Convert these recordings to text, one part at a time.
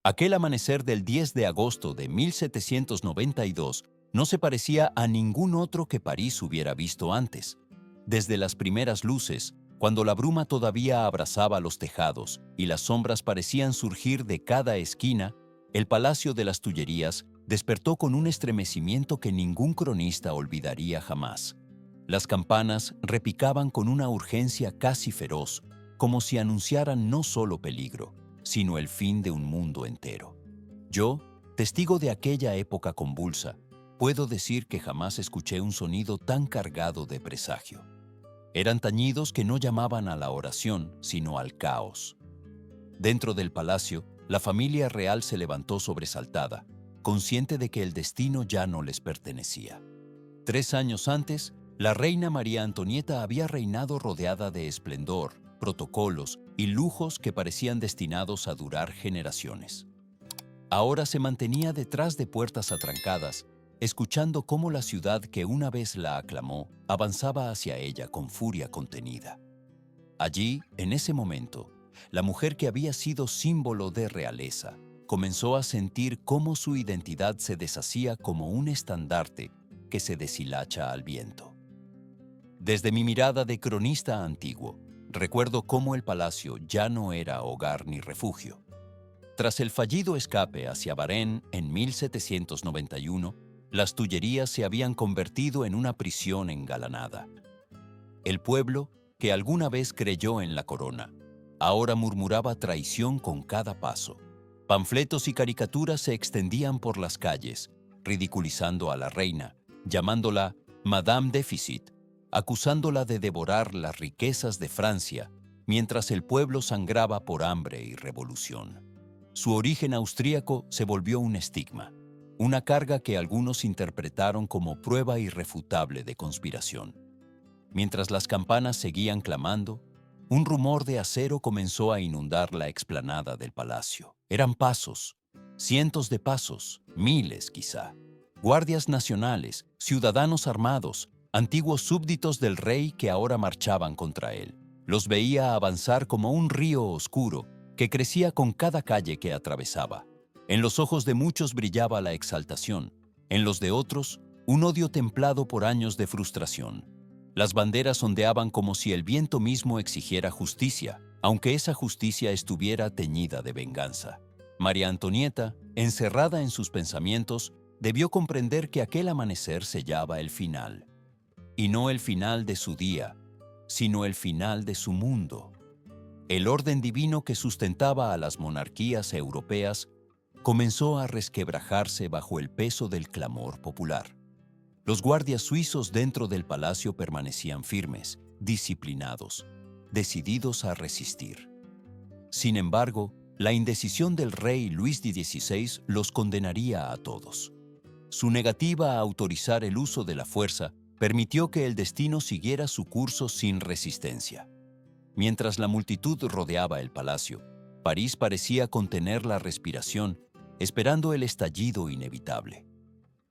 Aquel amanecer del 10 de agosto de 1792 no se parecía a ningún otro que París hubiera visto antes. Desde las primeras luces, cuando la bruma todavía abrazaba los tejados y las sombras parecían surgir de cada esquina, el Palacio de las Tullerías despertó con un estremecimiento que ningún cronista olvidaría jamás. Las campanas repicaban con una urgencia casi feroz, como si anunciaran no solo peligro, sino el fin de un mundo entero. Yo, testigo de aquella época convulsa, puedo decir que jamás escuché un sonido tan cargado de presagio. Eran tañidos que no llamaban a la oración, sino al caos. Dentro del palacio, la familia real se levantó sobresaltada, consciente de que el destino ya no les pertenecía. 3 años antes, la reina María Antonieta había reinado rodeada de esplendor, protocolos y lujos que parecían destinados a durar generaciones. Ahora se mantenía detrás de puertas atrancadas, escuchando cómo la ciudad que una vez la aclamó avanzaba hacia ella con furia contenida. Allí, en ese momento, la mujer que había sido símbolo de realeza comenzó a sentir cómo su identidad se deshacía como un estandarte que se deshilacha al viento. Desde mi mirada de cronista antiguo, recuerdo cómo el palacio ya no era hogar ni refugio. Tras el fallido escape hacia Varennes en 1791, las Tullerías se habían convertido en una prisión engalanada. El pueblo, que alguna vez creyó en la corona, ahora murmuraba traición con cada paso. Panfletos y caricaturas se extendían por las calles, ridiculizando a la reina, llamándola Madame Déficit, acusándola de devorar las riquezas de Francia, mientras el pueblo sangraba por hambre y revolución. Su origen austríaco se volvió un estigma, una carga que algunos interpretaron como prueba irrefutable de conspiración. Mientras las campanas seguían clamando, un rumor de acero comenzó a inundar la explanada del palacio. Eran pasos, cientos de pasos, miles quizá. Guardias nacionales, ciudadanos armados, antiguos súbditos del rey que ahora marchaban contra él. Los veía avanzar como un río oscuro que crecía con cada calle que atravesaba. En los ojos de muchos brillaba la exaltación, en los de otros, un odio templado por años de frustración. Las banderas ondeaban como si el viento mismo exigiera justicia, aunque esa justicia estuviera teñida de venganza. María Antonieta, encerrada en sus pensamientos, debió comprender que aquel amanecer sellaba el final. Y no el final de su día, sino el final de su mundo. El orden divino que sustentaba a las monarquías europeas comenzó a resquebrajarse bajo el peso del clamor popular. Los guardias suizos dentro del palacio permanecían firmes, disciplinados, decididos a resistir. Sin embargo, la indecisión del rey Luis XVI los condenaría a todos. Su negativa a autorizar el uso de la fuerza permitió que el destino siguiera su curso sin resistencia. Mientras la multitud rodeaba el palacio, París parecía contener la respiración, esperando el estallido inevitable.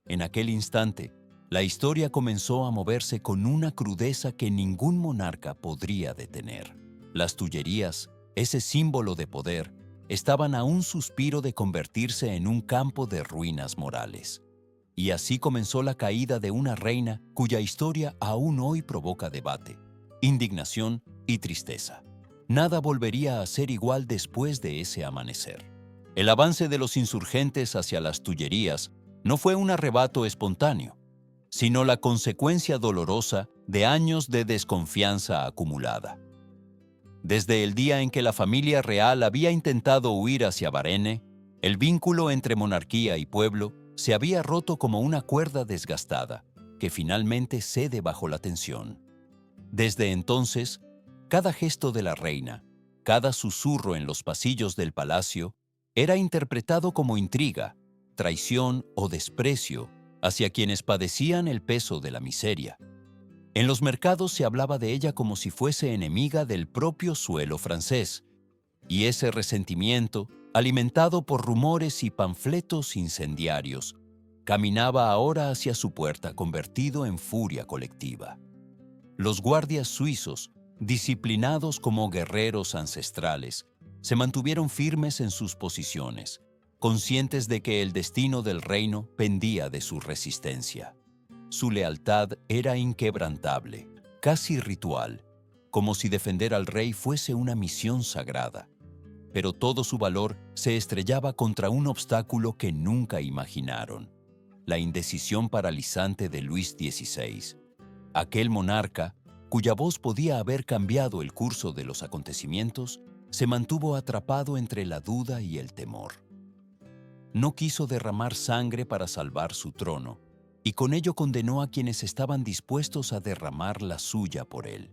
En aquel instante, la historia comenzó a moverse con una crudeza que ningún monarca podría detener. Las Tullerías, ese símbolo de poder, estaban a un suspiro de convertirse en un campo de ruinas morales. Y así comenzó la caída de una reina cuya historia aún hoy provoca debate, indignación y tristeza. Nada volvería a ser igual después de ese amanecer. El avance de los insurgentes hacia las Tullerías no fue un arrebato espontáneo, sino la consecuencia dolorosa de años de desconfianza acumulada. Desde el día en que la familia real había intentado huir hacia Varennes, el vínculo entre monarquía y pueblo se había roto como una cuerda desgastada, que finalmente cede bajo la tensión. Desde entonces, cada gesto de la reina, cada susurro en los pasillos del palacio, era interpretado como intriga, traición o desprecio hacia quienes padecían el peso de la miseria. En los mercados se hablaba de ella como si fuese enemiga del propio suelo francés, y ese resentimiento, alimentado por rumores y panfletos incendiarios, caminaba ahora hacia su puerta convertido en furia colectiva. Los guardias suizos, disciplinados como guerreros ancestrales, se mantuvieron firmes en sus posiciones, conscientes de que el destino del reino pendía de su resistencia. Su lealtad era inquebrantable, casi ritual, como si defender al rey fuese una misión sagrada. Pero todo su valor se estrellaba contra un obstáculo que nunca imaginaron: la indecisión paralizante de Luis XVI, aquel monarca cuya voz podía haber cambiado el curso de los acontecimientos. Se mantuvo atrapado entre la duda y el temor. No quiso derramar sangre para salvar su trono, y con ello condenó a quienes estaban dispuestos a derramar la suya por él.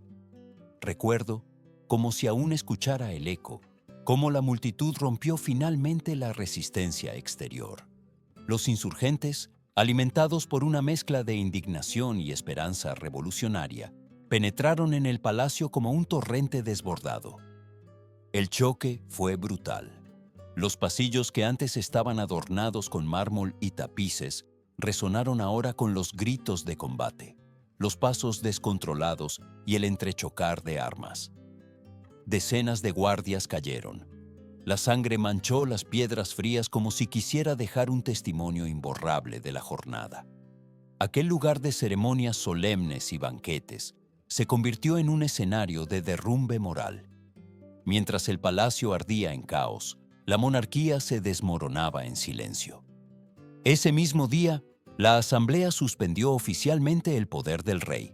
Recuerdo, como si aún escuchara el eco, cómo la multitud rompió finalmente la resistencia exterior. Los insurgentes, alimentados por una mezcla de indignación y esperanza revolucionaria, penetraron en el palacio como un torrente desbordado. El choque fue brutal. Los pasillos que antes estaban adornados con mármol y tapices resonaron ahora con los gritos de combate, los pasos descontrolados y el entrechocar de armas. Decenas de guardias cayeron. La sangre manchó las piedras frías como si quisiera dejar un testimonio imborrable de la jornada. Aquel lugar de ceremonias solemnes y banquetes se convirtió en un escenario de derrumbe moral. Mientras el palacio ardía en caos, la monarquía se desmoronaba en silencio. Ese mismo día, la asamblea suspendió oficialmente el poder del rey.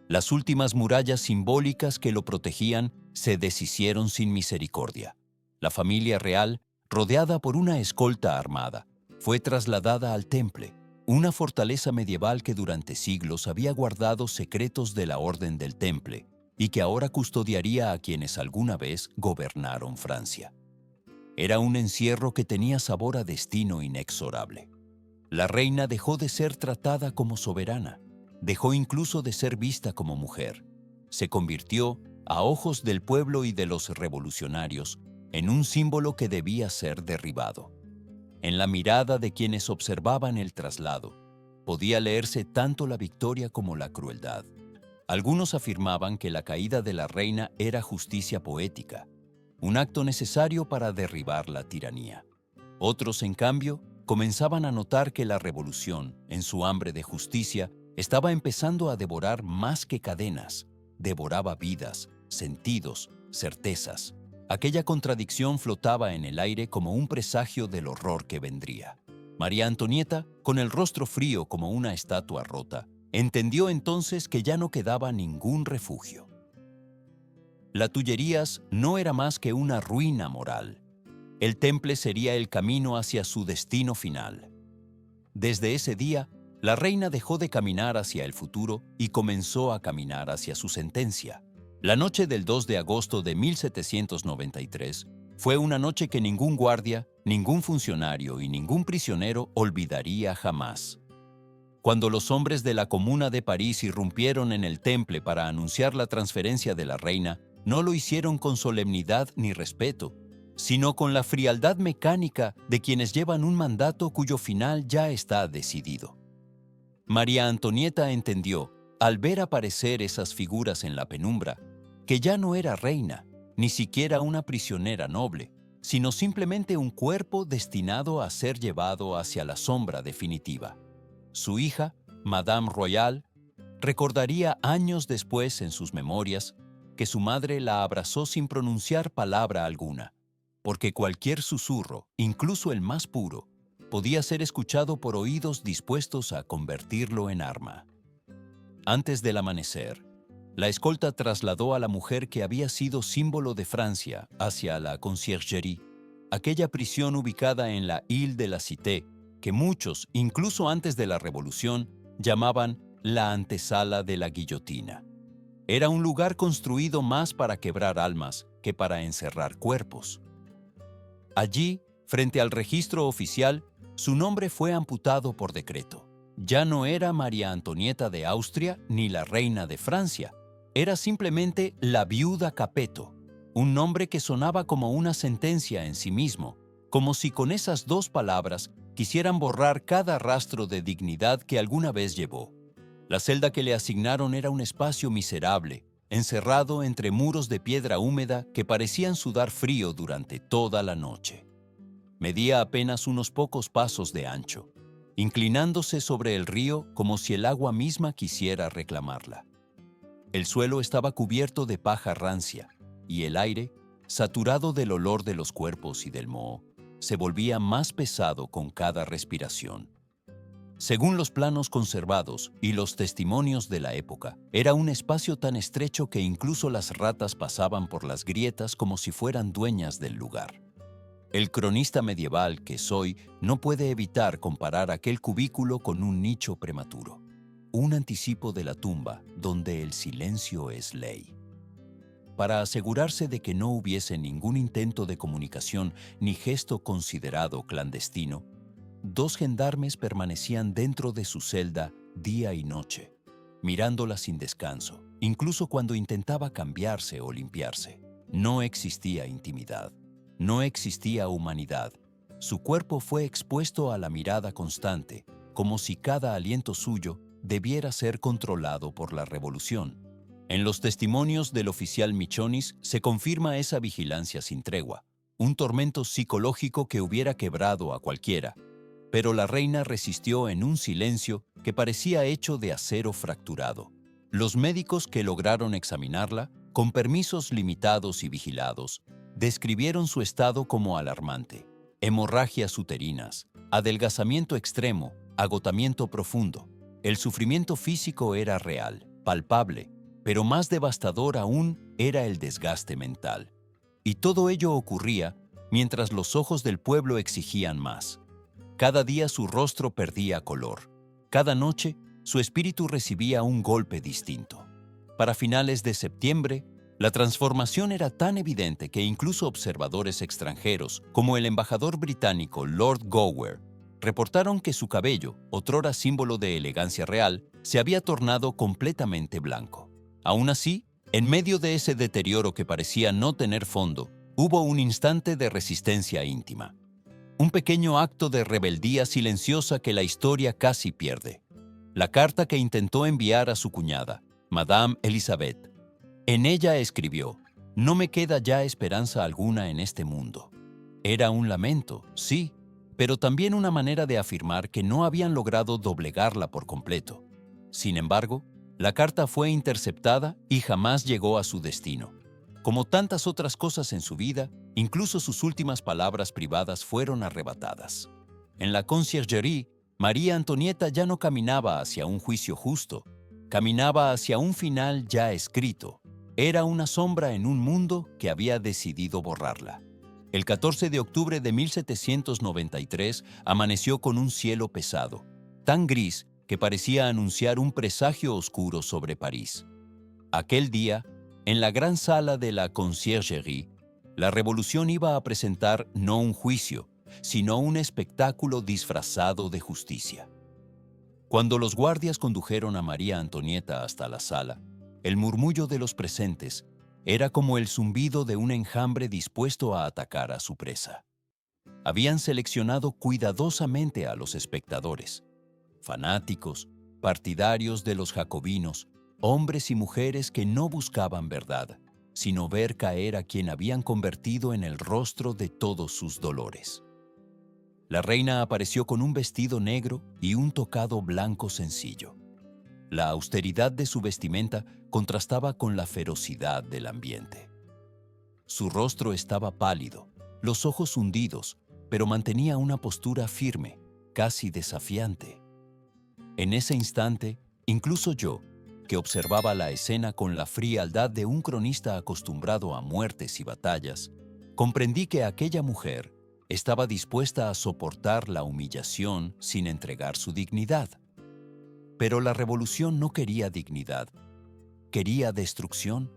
Las últimas murallas simbólicas que lo protegían se deshicieron sin misericordia. La familia real, rodeada por una escolta armada, fue trasladada al Temple, una fortaleza medieval que durante siglos había guardado secretos de la Orden del Temple y que ahora custodiaría a quienes alguna vez gobernaron Francia. Era un encierro que tenía sabor a destino inexorable. La reina dejó de ser tratada como soberana, dejó incluso de ser vista como mujer. Se convirtió, a ojos del pueblo y de los revolucionarios, en un símbolo que debía ser derribado. En la mirada de quienes observaban el traslado, podía leerse tanto la victoria como la crueldad. Algunos afirmaban que la caída de la reina era justicia poética, un acto necesario para derribar la tiranía. Otros, en cambio, comenzaban a notar que la revolución, en su hambre de justicia, estaba empezando a devorar más que cadenas. Devoraba vidas, sentidos, certezas. Aquella contradicción flotaba en el aire como un presagio del horror que vendría. María Antonieta, con el rostro frío como una estatua rota, entendió entonces que ya no quedaba ningún refugio. La Tullerías no era más que una ruina moral. El Temple sería el camino hacia su destino final. Desde ese día, la reina dejó de caminar hacia el futuro y comenzó a caminar hacia su sentencia. La noche del 2 de agosto de 1793 fue una noche que ningún guardia, ningún funcionario y ningún prisionero olvidaría jamás. Cuando los hombres de la Comuna de París irrumpieron en el Temple para anunciar la transferencia de la reina, no lo hicieron con solemnidad ni respeto, sino con la frialdad mecánica de quienes llevan un mandato cuyo final ya está decidido. María Antonieta entendió, al ver aparecer esas figuras en la penumbra, que ya no era reina, ni siquiera una prisionera noble, sino simplemente un cuerpo destinado a ser llevado hacia la sombra definitiva. Su hija, Madame Royale, recordaría años después en sus memorias que su madre la abrazó sin pronunciar palabra alguna, porque cualquier susurro, incluso el más puro, podía ser escuchado por oídos dispuestos a convertirlo en arma. Antes del amanecer, la escolta trasladó a la mujer que había sido símbolo de Francia hacia la Conciergerie, aquella prisión ubicada en la Ile de la Cité, que muchos, incluso antes de la Revolución, llamaban la antesala de la guillotina. Era un lugar construido más para quebrar almas que para encerrar cuerpos. Allí, frente al registro oficial, su nombre fue amputado por decreto. Ya no era María Antonieta de Austria ni la reina de Francia, era simplemente la viuda Capeto, un nombre que sonaba como una sentencia en sí mismo, como si con esas dos palabras quisieran borrar cada rastro de dignidad que alguna vez llevó. La celda que le asignaron era un espacio miserable, encerrado entre muros de piedra húmeda que parecían sudar frío durante toda la noche. Medía apenas unos pocos pasos de ancho, inclinándose sobre el río como si el agua misma quisiera reclamarla. El suelo estaba cubierto de paja rancia, y el aire, saturado del olor de los cuerpos y del moho, se volvía más pesado con cada respiración. Según los planos conservados y los testimonios de la época, era un espacio tan estrecho que incluso las ratas pasaban por las grietas como si fueran dueñas del lugar. El cronista medieval que soy no puede evitar comparar aquel cubículo con un nicho prematuro, un anticipo de la tumba donde el silencio es ley. Para asegurarse de que no hubiese ningún intento de comunicación ni gesto considerado clandestino, 2 gendarmes permanecían dentro de su celda día y noche, mirándola sin descanso, incluso cuando intentaba cambiarse o limpiarse. No existía intimidad, no existía humanidad. Su cuerpo fue expuesto a la mirada constante, como si cada aliento suyo debiera ser controlado por la revolución. En los testimonios del oficial Michonis se confirma esa vigilancia sin tregua, un tormento psicológico que hubiera quebrado a cualquiera. Pero la reina resistió en un silencio que parecía hecho de acero fracturado. Los médicos que lograron examinarla, con permisos limitados y vigilados, describieron su estado como alarmante: hemorragias uterinas, adelgazamiento extremo, agotamiento profundo. El sufrimiento físico era real, palpable, pero más devastador aún era el desgaste mental. Y todo ello ocurría mientras los ojos del pueblo exigían más. Cada día su rostro perdía color. Cada noche su espíritu recibía un golpe distinto. Para finales de septiembre, la transformación era tan evidente que incluso observadores extranjeros, como el embajador británico Lord Gower, reportaron que su cabello, otrora símbolo de elegancia real, se había tornado completamente blanco. Aún así, en medio de ese deterioro que parecía no tener fondo, hubo un instante de resistencia íntima. Un pequeño acto de rebeldía silenciosa que la historia casi pierde. La carta que intentó enviar a su cuñada, Madame Elizabeth. En ella escribió: «No me queda ya esperanza alguna en este mundo». Era un lamento, sí, pero también una manera de afirmar que no habían logrado doblegarla por completo. Sin embargo, la carta fue interceptada y jamás llegó a su destino. Como tantas otras cosas en su vida, incluso sus últimas palabras privadas fueron arrebatadas. En la conciergerie, María Antonieta ya no caminaba hacia un juicio justo, caminaba hacia un final ya escrito. Era una sombra en un mundo que había decidido borrarla. El 14 de octubre de 1793 amaneció con un cielo pesado, tan gris que parecía anunciar un presagio oscuro sobre París. Aquel día, en la gran sala de la conciergerie, la revolución iba a presentar no un juicio, sino un espectáculo disfrazado de justicia. Cuando los guardias condujeron a María Antonieta hasta la sala, el murmullo de los presentes era como el zumbido de un enjambre dispuesto a atacar a su presa. Habían seleccionado cuidadosamente a los espectadores, fanáticos, partidarios de los jacobinos, hombres y mujeres que no buscaban verdad, sino ver caer a quien habían convertido en el rostro de todos sus dolores. La reina apareció con un vestido negro y un tocado blanco sencillo. La austeridad de su vestimenta contrastaba con la ferocidad del ambiente. Su rostro estaba pálido, los ojos hundidos, pero mantenía una postura firme, casi desafiante. En ese instante, incluso yo, que observaba la escena con la frialdad de un cronista acostumbrado a muertes y batallas, comprendí que aquella mujer estaba dispuesta a soportar la humillación sin entregar su dignidad. Pero la revolución no quería dignidad, quería destrucción.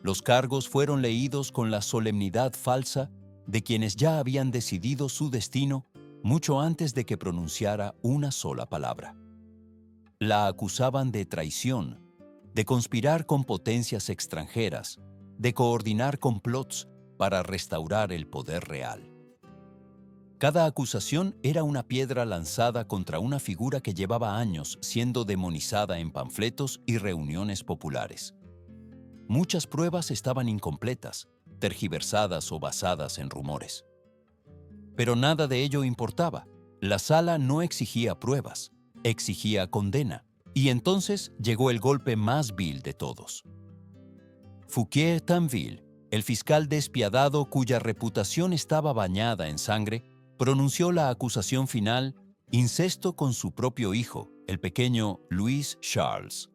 Los cargos fueron leídos con la solemnidad falsa de quienes ya habían decidido su destino mucho antes de que pronunciara una sola palabra. La acusaban de traición, de conspirar con potencias extranjeras, de coordinar complots para restaurar el poder real. Cada acusación era una piedra lanzada contra una figura que llevaba años siendo demonizada en panfletos y reuniones populares. Muchas pruebas estaban incompletas, tergiversadas o basadas en rumores. Pero nada de ello importaba. La sala no exigía pruebas, exigía condena. Y entonces llegó el golpe más vil de todos. Fouquier-Tinville, el fiscal despiadado cuya reputación estaba bañada en sangre, pronunció la acusación final: incesto con su propio hijo, el pequeño Louis Charles.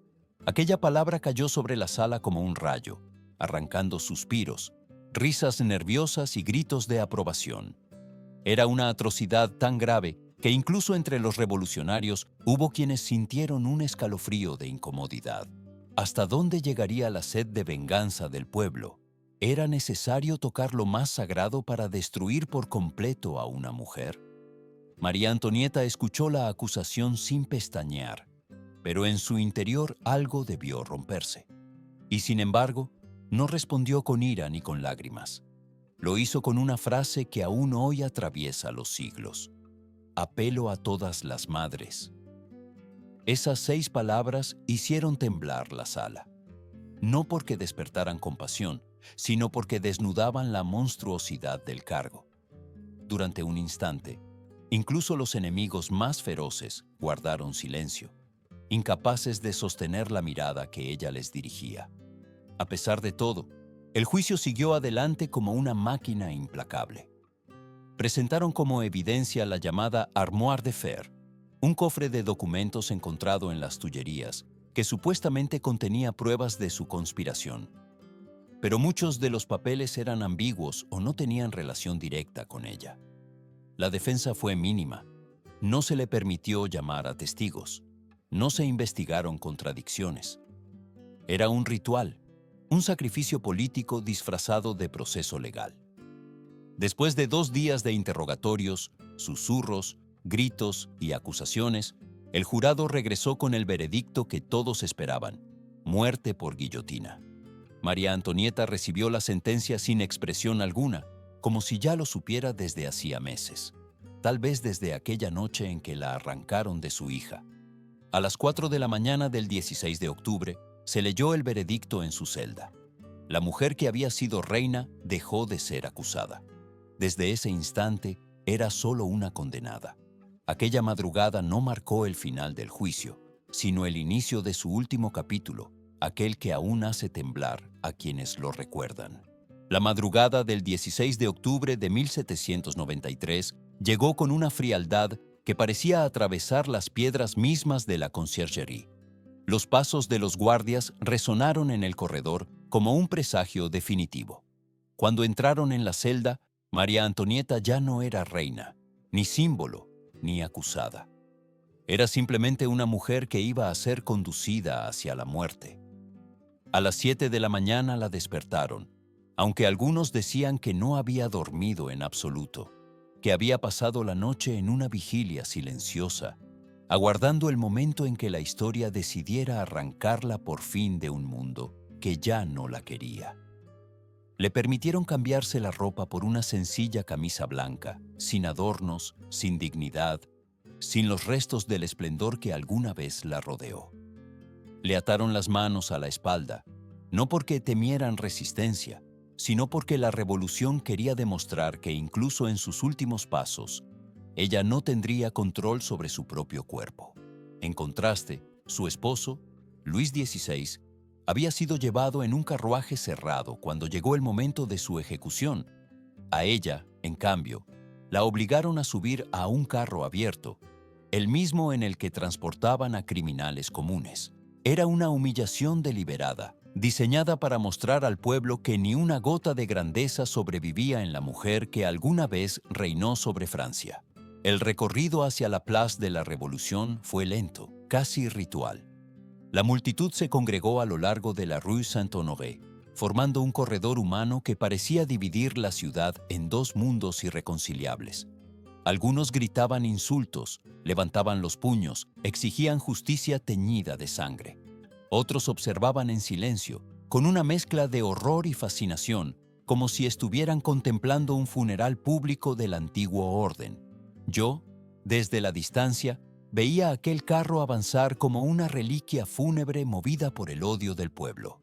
Aquella palabra cayó sobre la sala como un rayo, arrancando suspiros, risas nerviosas y gritos de aprobación. Era una atrocidad tan grave que incluso entre los revolucionarios hubo quienes sintieron un escalofrío de incomodidad. ¿Hasta dónde llegaría la sed de venganza del pueblo? ¿Era necesario tocar lo más sagrado para destruir por completo a una mujer? María Antonieta escuchó la acusación sin pestañear, pero en su interior algo debió romperse. Y sin embargo, no respondió con ira ni con lágrimas. Lo hizo con una frase que aún hoy atraviesa los siglos: apelo a todas las madres. Esas 6 palabras hicieron temblar la sala, no porque despertaran compasión, sino porque desnudaban la monstruosidad del cargo. Durante un instante, incluso los enemigos más feroces guardaron silencio, incapaces de sostener la mirada que ella les dirigía. A pesar de todo, el juicio siguió adelante como una máquina implacable. Presentaron como evidencia la llamada Armoire de Fer, un cofre de documentos encontrado en las Tullerías, que supuestamente contenía pruebas de su conspiración. Pero muchos de los papeles eran ambiguos o no tenían relación directa con ella. La defensa fue mínima. No se le permitió llamar a testigos. No se investigaron contradicciones. Era un ritual, un sacrificio político disfrazado de proceso legal. Después de 2 días de interrogatorios, susurros, gritos y acusaciones, el jurado regresó con el veredicto que todos esperaban: muerte por guillotina. María Antonieta recibió la sentencia sin expresión alguna, como si ya lo supiera desde hacía meses, tal vez desde aquella noche en que la arrancaron de su hija. A las 4 de la mañana del 16 de octubre, se leyó el veredicto en su celda. La mujer que había sido reina dejó de ser acusada. Desde ese instante, era solo una condenada. Aquella madrugada no marcó el final del juicio, sino el inicio de su último capítulo, aquel que aún hace temblar a quienes lo recuerdan. La madrugada del 16 de octubre de 1793 llegó con una frialdad que parecía atravesar las piedras mismas de la conciergerie. Los pasos de los guardias resonaron en el corredor como un presagio definitivo. Cuando entraron en la celda, María Antonieta ya no era reina, ni símbolo, ni acusada. Era simplemente una mujer que iba a ser conducida hacia la muerte. A las 7 de la mañana la despertaron, aunque algunos decían que no había dormido en absoluto, que había pasado la noche en una vigilia silenciosa, aguardando el momento en que la historia decidiera arrancarla por fin de un mundo que ya no la quería. Le permitieron cambiarse la ropa por una sencilla camisa blanca, sin adornos, sin dignidad, sin los restos del esplendor que alguna vez la rodeó. Le ataron las manos a la espalda, no porque temieran resistencia, sino porque la revolución quería demostrar que incluso en sus últimos pasos, ella no tendría control sobre su propio cuerpo. En contraste, su esposo, Luis XVI, había sido llevado en un carruaje cerrado cuando llegó el momento de su ejecución. A ella, en cambio, la obligaron a subir a un carro abierto, el mismo en el que transportaban a criminales comunes. Era una humillación deliberada, diseñada para mostrar al pueblo que ni una gota de grandeza sobrevivía en la mujer que alguna vez reinó sobre Francia. El recorrido hacia la Place de la Revolución fue lento, casi ritual. La multitud se congregó a lo largo de la Rue Saint-Honoré, formando un corredor humano que parecía dividir la ciudad en 2 mundos irreconciliables. Algunos gritaban insultos, levantaban los puños, exigían justicia teñida de sangre. Otros observaban en silencio, con una mezcla de horror y fascinación, como si estuvieran contemplando un funeral público del antiguo orden. Yo, desde la distancia, veía aquel carro avanzar como una reliquia fúnebre movida por el odio del pueblo.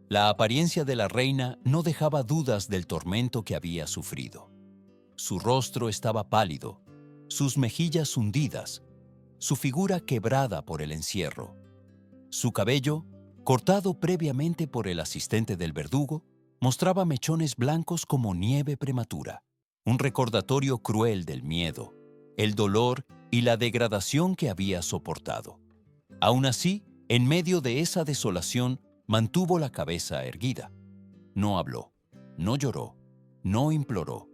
La apariencia de la reina no dejaba dudas del tormento que había sufrido. Su rostro estaba pálido, sus mejillas hundidas, su figura quebrada por el encierro. Su cabello, cortado previamente por el asistente del verdugo, mostraba mechones blancos como nieve prematura, un recordatorio cruel del miedo, el dolor y la degradación que había soportado. Aún así, en medio de esa desolación, mantuvo la cabeza erguida. No habló, no lloró, no imploró.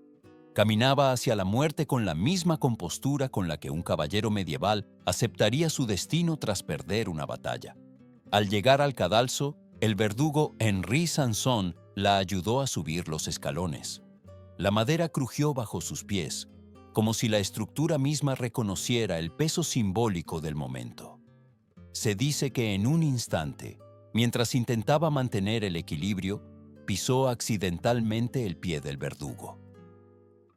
Caminaba hacia la muerte con la misma compostura con la que un caballero medieval aceptaría su destino tras perder una batalla. Al llegar al cadalso, el verdugo Henri Sanson la ayudó a subir los escalones. La madera crujió bajo sus pies, como si la estructura misma reconociera el peso simbólico del momento. Se dice que en un instante, mientras intentaba mantener el equilibrio, pisó accidentalmente el pie del verdugo.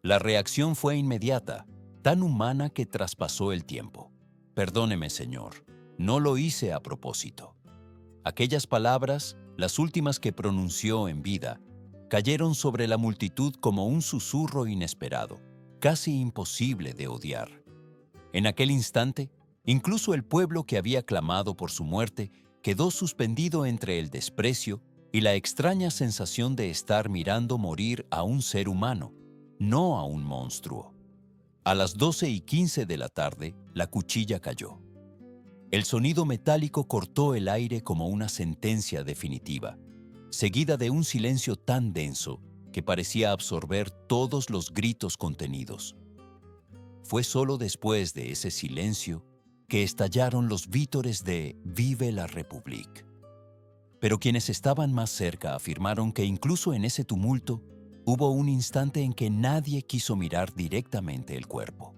La reacción fue inmediata, tan humana que traspasó el tiempo. «Perdóneme, señor, no lo hice a propósito». Aquellas palabras, las últimas que pronunció en vida, cayeron sobre la multitud como un susurro inesperado, casi imposible de odiar. En aquel instante, incluso el pueblo que había clamado por su muerte quedó suspendido entre el desprecio y la extraña sensación de estar mirando morir a un ser humano, no a un monstruo. A las 12:15 de la tarde, la cuchilla cayó. El sonido metálico cortó el aire como una sentencia definitiva, seguida de un silencio tan denso que parecía absorber todos los gritos contenidos. Fue solo después de ese silencio que estallaron los vítores de «Vive la République». Pero quienes estaban más cerca afirmaron que incluso en ese tumulto hubo un instante en que nadie quiso mirar directamente el cuerpo.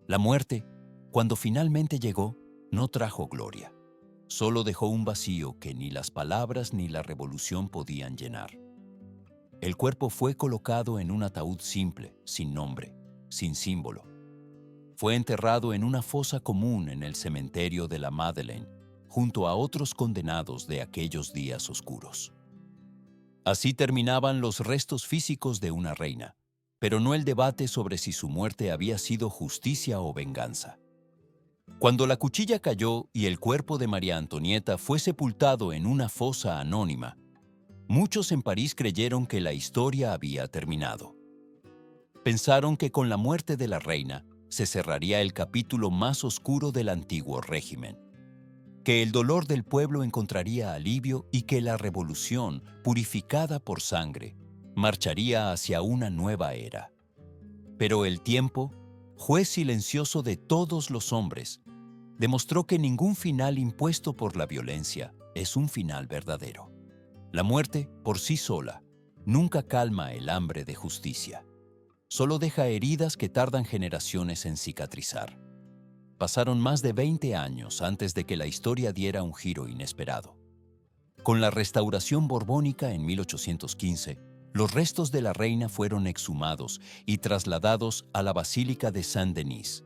La muerte, cuando finalmente llegó, no trajo gloria. Solo dejó un vacío que ni las palabras ni la revolución podían llenar. El cuerpo fue colocado en un ataúd simple, sin nombre, sin símbolo. Fue enterrado en una fosa común en el cementerio de la Madeleine, junto a otros condenados de aquellos días oscuros. Así terminaban los restos físicos de una reina, pero no el debate sobre si su muerte había sido justicia o venganza. Cuando la cuchilla cayó y el cuerpo de María Antonieta fue sepultado en una fosa anónima, muchos en París creyeron que la historia había terminado. Pensaron que con la muerte de la reina se cerraría el capítulo más oscuro del antiguo régimen, que el dolor del pueblo encontraría alivio y que la revolución, purificada por sangre, marcharía hacia una nueva era. Pero el tiempo, juez silencioso de todos los hombres, demostró que ningún final impuesto por la violencia es un final verdadero. La muerte, por sí sola, nunca calma el hambre de justicia. Solo deja heridas que tardan generaciones en cicatrizar. Pasaron más de 20 años antes de que la historia diera un giro inesperado. Con la restauración borbónica en 1815, los restos de la reina fueron exhumados y trasladados a la Basílica de Saint-Denis,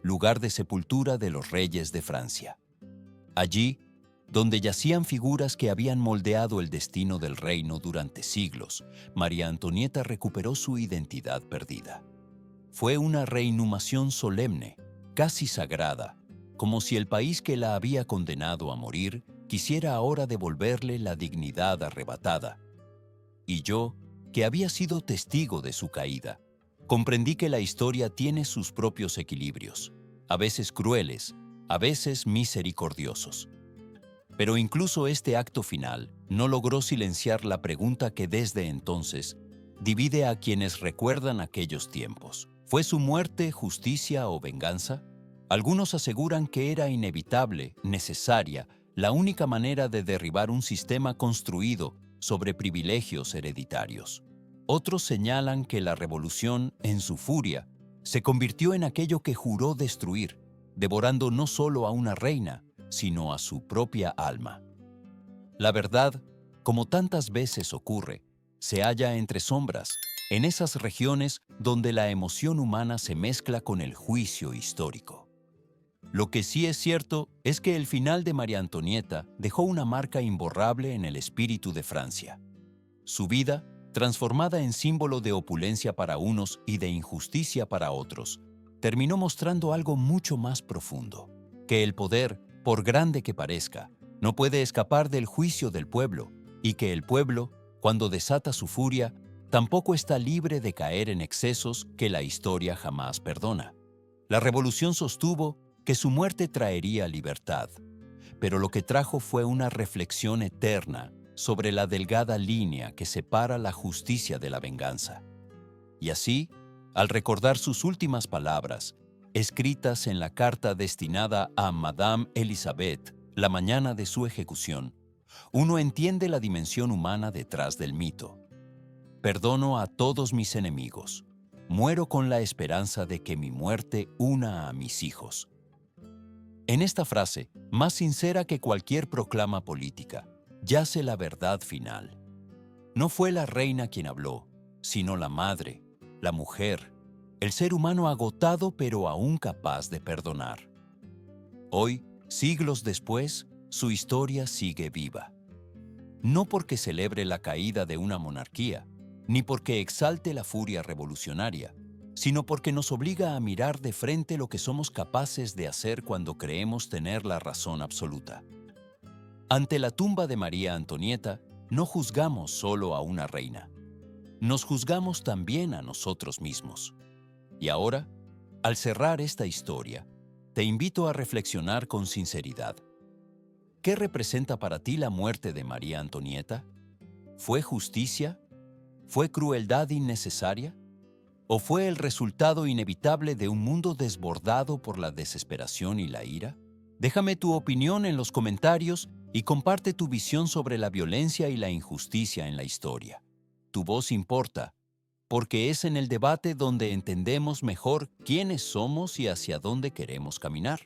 lugar de sepultura de los reyes de Francia. Allí, donde yacían figuras que habían moldeado el destino del reino durante siglos, María Antonieta recuperó su identidad perdida. Fue una reinhumación solemne, casi sagrada, como si el país que la había condenado a morir quisiera ahora devolverle la dignidad arrebatada. Y yo, que había sido testigo de su caída, comprendí que la historia tiene sus propios equilibrios, a veces crueles, a veces misericordiosos. Pero incluso este acto final no logró silenciar la pregunta que desde entonces divide a quienes recuerdan aquellos tiempos. ¿Fue su muerte justicia o venganza? Algunos aseguran que era inevitable, necesaria, la única manera de derribar un sistema construido sobre privilegios hereditarios. Otros señalan que la revolución, en su furia, se convirtió en aquello que juró destruir, devorando no solo a una reina, sino a su propia alma. La verdad, como tantas veces ocurre, se halla entre sombras, en esas regiones donde la emoción humana se mezcla con el juicio histórico. Lo que sí es cierto es que el final de María Antonieta dejó una marca imborrable en el espíritu de Francia. Su vida, transformada en símbolo de opulencia para unos y de injusticia para otros, terminó mostrando algo mucho más profundo, que el poder, por grande que parezca, no puede escapar del juicio del pueblo, y que el pueblo, cuando desata su furia, tampoco está libre de caer en excesos que la historia jamás perdona. La revolución sostuvo que su muerte traería libertad, pero lo que trajo fue una reflexión eterna sobre la delgada línea que separa la justicia de la venganza. Y así, al recordar sus últimas palabras, escritas en la carta destinada a Madame Elizabeth la mañana de su ejecución, uno entiende la dimensión humana detrás del mito. Perdono a todos mis enemigos. Muero con la esperanza de que mi muerte una a mis hijos. En esta frase, más sincera que cualquier proclama política, yace la verdad final. No fue la reina quien habló, sino la madre, la mujer, el ser humano agotado pero aún capaz de perdonar. Hoy, siglos después, su historia sigue viva. No porque celebre la caída de una monarquía, ni porque exalte la furia revolucionaria, sino porque nos obliga a mirar de frente lo que somos capaces de hacer cuando creemos tener la razón absoluta. Ante la tumba de María Antonieta, no juzgamos solo a una reina. Nos juzgamos también a nosotros mismos. Y ahora, al cerrar esta historia, te invito a reflexionar con sinceridad. ¿Qué representa para ti la muerte de María Antonieta? ¿Fue justicia? ¿Fue crueldad innecesaria? ¿O fue el resultado inevitable de un mundo desbordado por la desesperación y la ira? Déjame tu opinión en los comentarios y comparte tu visión sobre la violencia y la injusticia en la historia. Tu voz importa, porque es en el debate donde entendemos mejor quiénes somos y hacia dónde queremos caminar.